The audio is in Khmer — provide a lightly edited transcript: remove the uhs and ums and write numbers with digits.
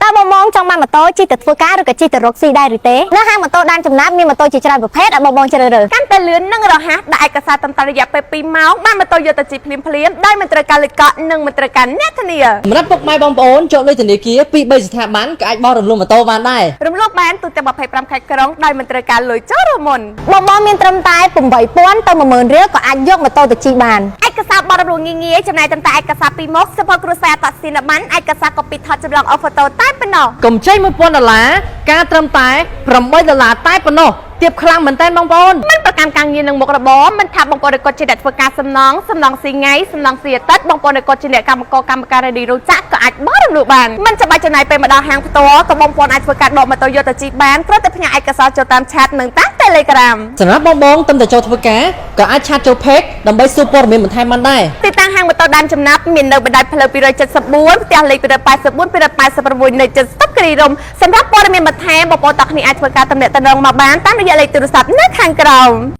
តើបងចង់បានម៉ូតូជិះទៅធ្វើការឬក៏ជិះទៅរកស៊ីដែរឬទេនៅហាងម៉ូតូដានចំណាប់មានម៉ូតូជាច្រើនប្រភេទឲ្យបងជ្រើសរើសកាន់តែលឿននិងរហ័សដាក់ឯកសារតាមរយៈពេល2ម៉ោងបានម៉ូតូយកទៅជិះភ្លាមដោយមិនត្រូវការលុយកក់និងមិនត្រូវការអ្នកធានាសម្រាប់ពុកម៉ែបងប្អូនចូលលេខធនាគារពី3ស្ថាប័នក៏អាចបោះរំលោះម៉ូតូបានដែររំលោះបានទូទាំង25ខេត្តក្រុងដោយមិនត្រូវការលុយចូលរួមមុនបងមានត្រឹមតែ8000ទៅ10000រៀលក៏អាចយកម៉ូតូទៅជិះបានឯកសារបរិបូរងាយចំណាយត្រឹមតែឯកសារ2មុខសភគ្រួសារអត្តសញ្ញាណប័ណ្ណឯកសារកូពីថតចម្លងអូហ្វូតូតែប៉ុណ្ណោះកម្ចី$1000ការត្រឹមតែ$8តែប៉ុណ្ណោះទៀបខ្លាំងមែនតើបងប្អូនមិនប្រកាន់ការងារនឹងមុខរបរមិនថាបងប្អូនគាត់ជាអ្នកធ្វើការសំណងស៊ីថ្ងៃសំណងស៊ីអាទិត្យបងប្អូនគាត់ជាអ្នកកម្មការរេឌីរោងចក្រក៏អាចបោះរំលោះបានមិនចាំបាច់ចំណាយពេលមកដល់ហាងផ្ទាល់ក៏បងប្អូនអាចធ្វើការដកម៉ូតូយកទៅជិះបានគ្រាន់តែផ្ញើឯកសារចូលតាមឆាតនិងតាម Telegram សម្រាប់បងទំតែចូលធ្វើការក៏អាចឆាតចូល Page ដើម្បីសួរព័ត៌មានបន្ថែមបានដែរទីតាំងហាងម៉ូតូដានចំណាប់មាននៅបណ្ដោយផ្លូវ274ផ្ទះលេខ284 286នៅជិតស្តុបគិរីរម្យសម្រាប់ព័ត៌មានបន្ថែមបងប្អូនទាំងគ្នាអាចធ្វើការទំនាក់ទំនងមកបានតាមរយៈលេខទូរស័ព្ទនៅខាងក្រោម